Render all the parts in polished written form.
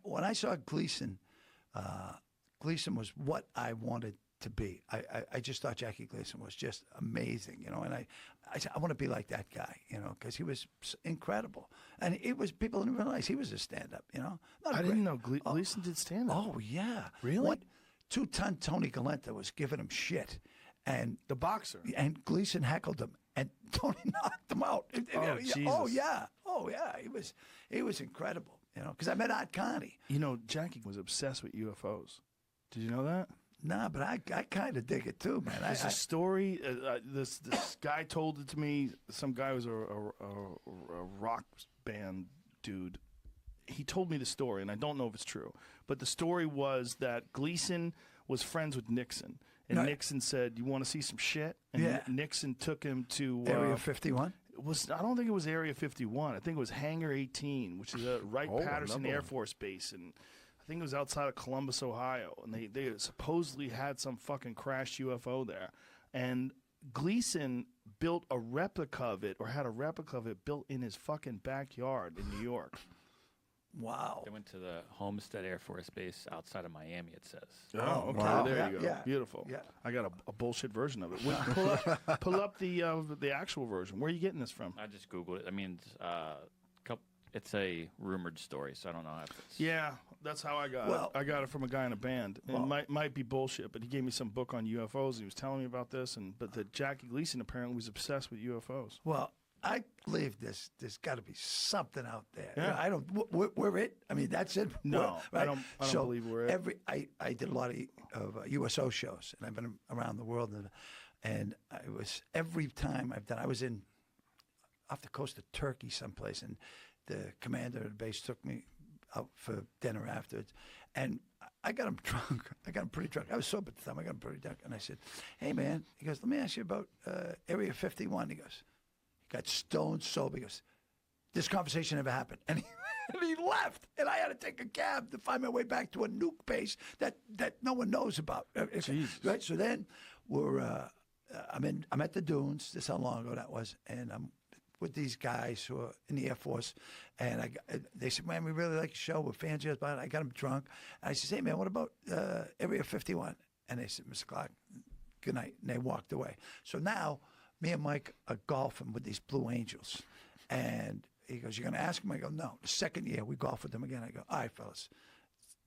when I saw Gleason, Gleason was what I wanted to be. I just thought Jackie Gleason was just amazing, you know, and I said, I want to be like that guy, you know, because he was incredible. And it was, people didn't realize he was a stand-up, you know. I didn't know Gleason did stand-up. Oh, yeah. Really? 2-ton Tony Galenta was giving him shit. And the boxer. And Gleason heckled him, and Tony knocked him out. Jesus. Oh, yeah. He was incredible, you know, because I met Art Carney. You know, Jackie was obsessed with UFOs. Did you know that? Nah, but I kind of dig it too, man. There's a story. This guy told it to me. Some guy was a rock band dude. He told me the story, and I don't know if it's true. But the story was that Gleason was friends with Nixon, and Nixon said, "You want to see some shit?" And Nixon took him to Area 51. I don't think it was Area 51. I think it was Hangar 18, which is at Wright-Patterson Air Force Base, and I think it was outside of Columbus, Ohio, and they supposedly had some fucking crashed UFO there. And Gleason built a replica of it, or had a replica of it built in his fucking backyard in New York. Wow. They went to the Homestead Air Force Base outside of Miami, it says. Oh, okay. Wow. There you go. Yeah. Beautiful. Yeah. I got a bullshit version of it. Pull up the actual version. Where are you getting this from? I just Googled it. I mean, it's a rumored story, so I don't know if it's... Yeah, that's how I got it. I got it from a guy in a band. It might be bullshit, but he gave me some book on UFOs. And he was telling me about this, but that Jackie Gleason apparently was obsessed with UFOs. Well, I believe there's got to be something out there. Yeah. I don't. We're it. I mean, that's it. No, right? I don't believe we're it. I did a lot of USO shows, and I've been around the world, and I was every time I've done. I was off the coast of Turkey someplace, and the commander of the base took me out for dinner afterwards, and I got him drunk. I got him pretty drunk. I was sober at the time. I got him pretty drunk, and I said, "Hey, man," he goes, "Let me ask you about Area 51." He goes. Got stone sober. He goes, "This conversation never happened." And he left. And I had to take a cab to find my way back to a nuke base that no one knows about. Jesus. Right? So then I'm at the dunes. This is how long ago that was. And I'm with these guys who are in the Air Force. And they said, "Man, we really like your show. We're fans of yours." But I got them drunk. And I said, "Hey, man, what about Area 51? And they said, "Mr. Clark, good night." And they walked away. So now, me and Mike are golfing with these Blue Angels. And he goes, "You're going to ask them?" I go, "No." The second year, we golf with them again. I go, "All right, fellas,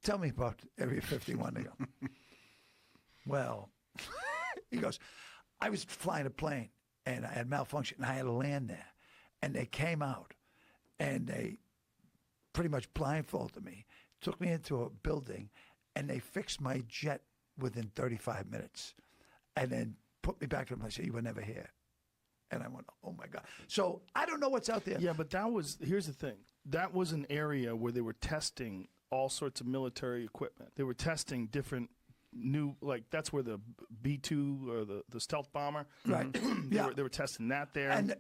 tell me about Area 51. They go, "Well," he goes, "I was flying a plane, and I had malfunction, and I had to land there. And they came out, and they pretty much blindfolded me, took me into a building, and they fixed my jet within 35 minutes, and then put me back to them. I said, 'You were never here.'" And I went, "Oh, my God." So I don't know what's out there. Yeah, but here's the thing. That was an area where they were testing all sorts of military equipment. They were testing different that's where the B-2 or the stealth bomber. Right. They were testing that there. And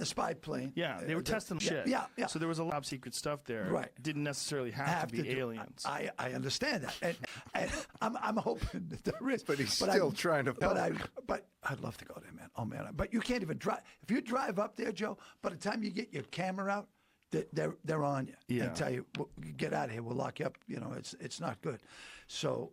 the spy plane. Yeah, they were testing shit. Yeah. So there was a lot of secret stuff there. Right. Didn't necessarily have to be aliens. I understand that. And I'm hoping that there is. But he's still trying to help. But I'd love to go there, man. Oh, man. But you can't even drive. If you drive up there, Joe, by the time you get your camera out, they're on you. Yeah. And tell you, "Get out of here. We'll lock you up." You know, it's not good. So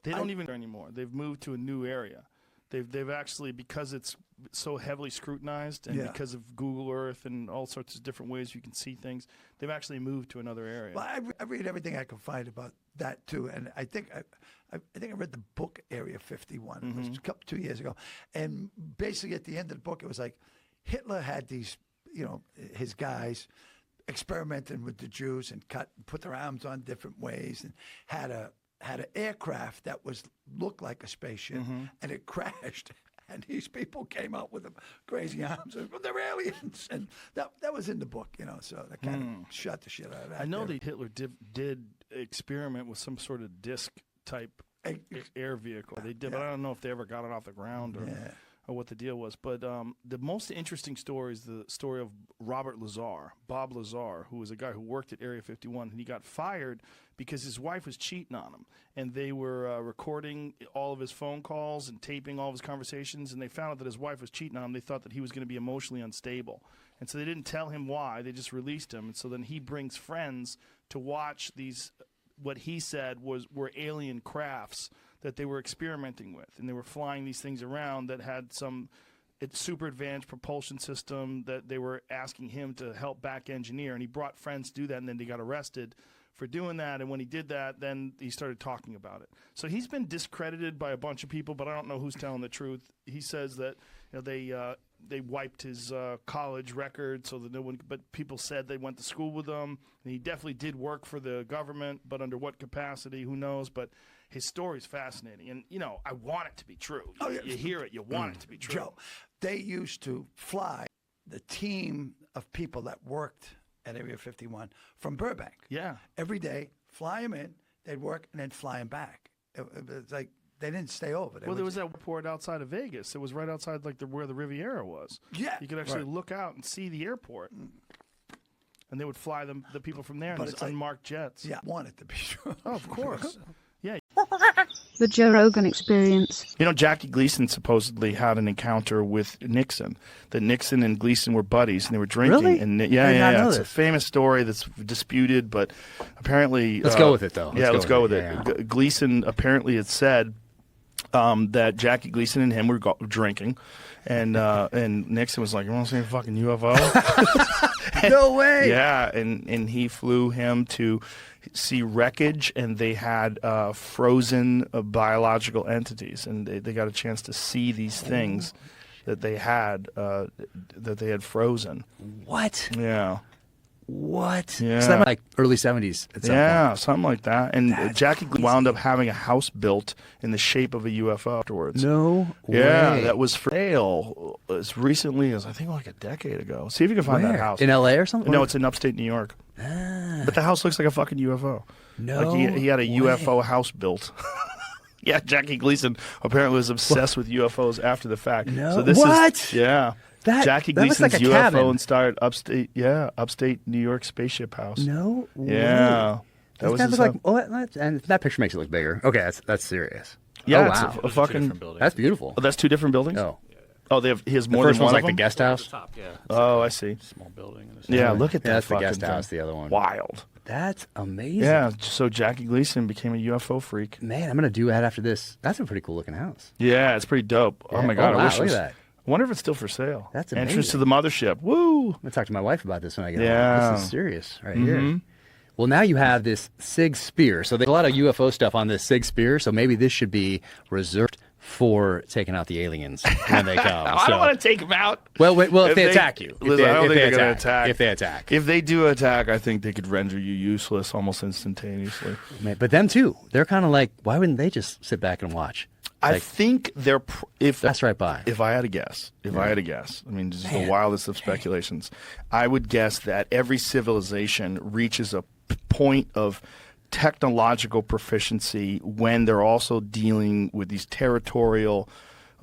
they don't even anymore. They've moved to a new area. They've actually, because it's so heavily scrutinized, and because of Google Earth and all sorts of different ways you can see things, they've actually moved to another area. Well, I read everything I can find about that too, and I think I read the book Area 51. It was 2 years ago, and basically at the end of the book, it was like Hitler had these, his guys experimenting with the Jews and put their arms on different ways, and had an aircraft that looked like a spaceship, and it crashed. And these people came out with the crazy arms. And, "They're aliens," and that was in the book, So that kind of shut the shit out of that. I know that Hitler did experiment with some sort of disc type air vehicle. They did, but I don't know if they ever got it off the ground or what the deal was. But the most interesting story is the story of Bob Lazar, who was a guy who worked at Area 51, and he got fired because his wife was cheating on him, and they were recording all of his phone calls and taping all of his conversations, and they found out that his wife was cheating on him. They thought that he was going to be emotionally unstable, and so they didn't tell him why. They just released him, and so then he brings friends to watch these, what he said were alien crafts that they were experimenting with, and they were flying these things around that had some super advanced propulsion system that they were asking him to help back engineer, and he brought friends to do that, and then they got arrested for doing that. And when he did that, then he started talking about it. So he's been discredited by a bunch of people, but I don't know who's telling the truth. He says that they wiped his college record so that no one, but people said they went to school with him, and he definitely did work for the government, but under what capacity, who knows. But his story is fascinating, and I want it to be true. You hear it, you want it to be true. Joe, they used to fly the team of people that worked at Area 51 from Burbank. Yeah. Every day, fly them in, they'd work, and then fly them back. It was like they didn't stay over. Well, there was that airport outside of Vegas. It was right outside where the Riviera was. Yeah. You could actually look out and see the airport. And they would fly the people from there in these unmarked jets. Yeah, I want it to be true. Oh, of course. Yeah. The Joe Rogan Experience. Jackie Gleason supposedly had an encounter with Nixon. That Nixon and Gleason were buddies, and they were drinking. Really? And I did not know It's a this. famous story that's disputed, but apparently... Let's go with it, though. Let's go with it. Yeah. Gleason apparently had said that Jackie Gleason and him were drinking, and Nixon was like, "You want to see a fucking UFO?" No way. Yeah, and he flew him to see wreckage, and they had frozen biological entities, and they got a chance to see these things that they had frozen. What? Yeah. What? Yeah. So that was like early 70s at some Yeah, point. something like that. And Jackie wound up having a house built in the shape of a UFO afterwards. No Yeah, way. that was for sale as recently as I think like a decade ago. See if you can find Where? that house. In LA or something? No, it's in upstate New York. Ah, But the house looks like a fucking UFO. no Like he had a way. UFO house built. Yeah, Jackie Gleason apparently was obsessed with UFOs after the fact. No. So this What? is yeah. That- Jackie that looks Gleason's like a UFO cabin. inspired upstate New York spaceship house. No way. Yeah. That Does was that his look like, oh, and that picture makes it look bigger. Okay, that's serious. Yeah, oh, it's wow. a fucking. That's beautiful. Oh, that's two different buildings. Oh, Oh, he has the more first than one's one like of the them? guest house. Top, yeah. Oh, I see. Small building. Yeah, look at that. Yeah, that's the fucking guest thing. house. The other one. Wild. That's amazing. Yeah. So Jackie Gleason became a UFO freak. Man, I'm gonna do that after this. That's a pretty cool looking house. Yeah, it's pretty dope. Oh Yeah. my god, wow, I wish look it was. at that. I wonder if it's still for sale. That's Entrance to amazing. the mothership. Woo! I'm gonna talk to my wife about this when I get Yeah. home. This is serious right here. Well, now you have this SIG Spear. So there's a lot of UFO stuff on this SIG Spear. So maybe this should be reserved for taking out the aliens when they come. I So- don't want to take them out. Well, if they attack you. Listen, I don't think they're going to attack. If they attack. If they do attack, I think they could render you useless almost instantaneously. But them too. They're kind of like, why wouldn't they just sit back and watch? I think they're if That's right by. If I had to guess, I mean, just the wildest of speculations, I would guess that every civilization reaches a point of technological proficiency when they're also dealing with these territorial,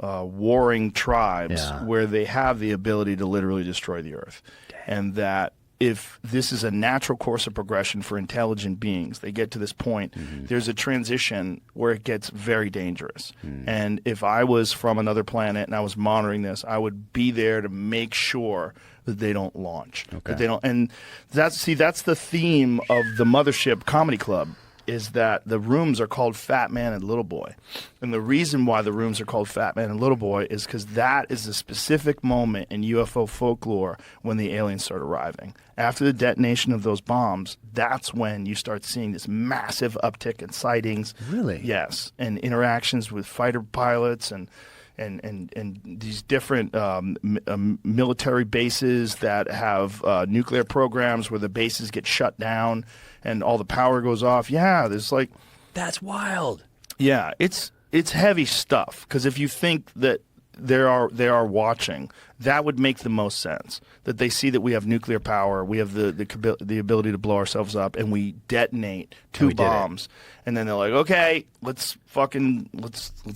warring tribes Yeah. where they have the ability to literally destroy the earth. And that if this is a natural course of progression for intelligent beings, they get to this point, there's a transition where it gets very dangerous. And if I was from another planet and I was monitoring this, I would be there to make sure that they don't launch. That they don't, and that's the theme of the Mothership Comedy Club, is that the rooms are called Fat Man and Little Boy. And the reason why the rooms are called Fat Man and Little Boy is because that is a specific moment in UFO folklore when the aliens start arriving. After the detonation of those bombs, that's when you start seeing this massive uptick in sightings. Really? Yes. And interactions with fighter pilots and these different military bases that have nuclear programs where the bases get shut down and all the power goes off. Yeah, there's like, That's wild. yeah, it's heavy stuff, because if you think that they are watching that would make the most sense. That they see that we have nuclear power, we have the ability to blow ourselves up, and we detonate 2 bombs, and then they're like, okay, let's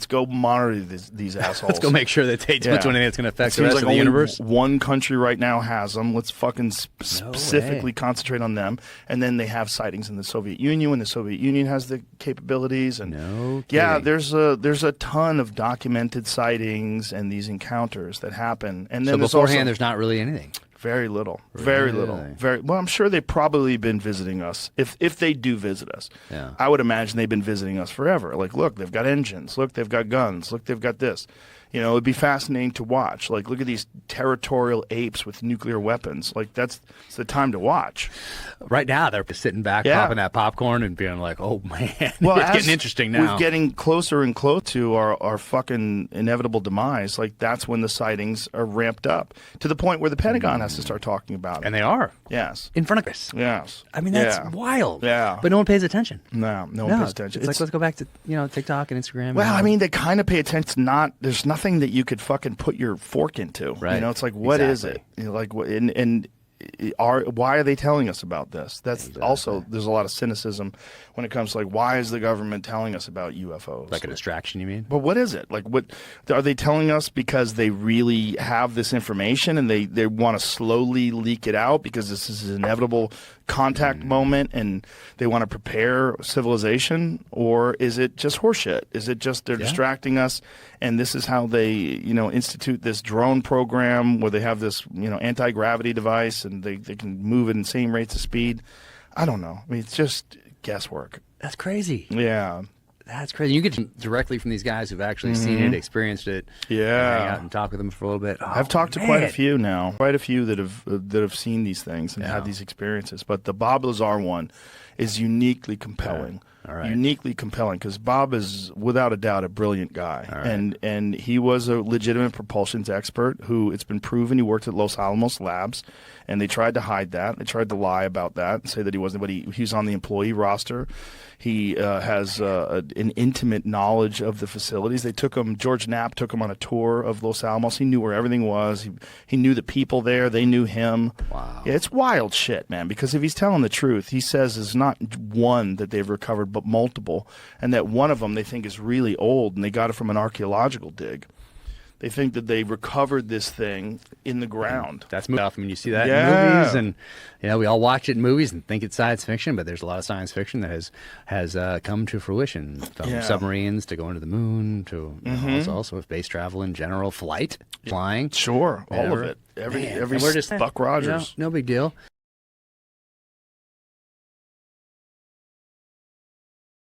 go monitor these assholes. Let's go make sure that they don't do anything that's going to affect the rest of the only universe. One country right now has them. Let's fucking specifically concentrate on them. And then they have sightings in the Soviet Union when the Soviet Union has the capabilities. And there's a ton of documented sightings and these encounters that happen. And then so beforehand, there's not really anything. Very little. Very little. Well, I'm sure they've probably been visiting us. If they do visit us, I would imagine they've been visiting us forever. Like, look, they've got engines. Look, they've got guns. Look, they've got this. You know, it'd be fascinating to watch. Like, look at these territorial apes with nuclear weapons. Like, it's the time to watch. Right now, they're sitting back, popping that popcorn and being like, oh, man, well, it's getting interesting now. We're getting closer and closer to our fucking inevitable demise. Like, that's when the sightings are ramped up to the point where the Pentagon has to start talking about it. And they are. Yes. In front of us. Yes. I mean, that's wild. Yeah. But no one pays attention. No one pays attention. It's like, let's go back to, TikTok and Instagram. Well, I mean, they kind of pay attention. There's nothing that you could fucking put your fork into. Right. You know, it's like, what is it? You know, like, why are they telling us about this? That's also, there's a lot of cynicism when it comes to, like, why is the government telling us about UFOs? Like a distraction, you mean? But what is it? Like, what are they telling us because they really have this information and they want to slowly leak it out because this is an inevitable contact moment and they want to prepare civilization? Or is it just horseshit? Is it just they're distracting us and this is how they, institute this drone program where they have this, anti-gravity device and they can move at insane rates of speed? I don't know. I mean, it's just guesswork. That's crazy. Yeah. That's crazy. You get directly from these guys who've actually seen it, experienced it. Yeah. Hang out and talk with them for a little bit. I've talked to quite a few now. Quite a few that have seen these things and had these experiences. But the Bob Lazar one is uniquely compelling. All right. Uniquely compelling because Bob is without a doubt a brilliant guy. All right. And he was a legitimate propulsions expert who it's been proven he worked at Los Alamos Labs. And they tried to hide that. They tried to lie about that and say that he wasn't, but he's on the employee roster. He has an intimate knowledge of the facilities. They took him, George Knapp took him on a tour of Los Alamos. He knew where everything was. He knew the people there. They knew him. Wow. Yeah, it's wild shit, man, because if he's telling the truth, he says it's not one that they've recovered, but multiple, and that one of them they think is really old, and they got it from an archaeological dig. They think that they recovered this thing in the ground. That's stuff. I mean, you see that in movies, and we all watch it in movies and think it's science fiction, but there's a lot of science fiction that has come to fruition, from submarines to going to the moon to also space travel in general, flying. Sure, all of it. Every we're just Buck Rogers. No big deal.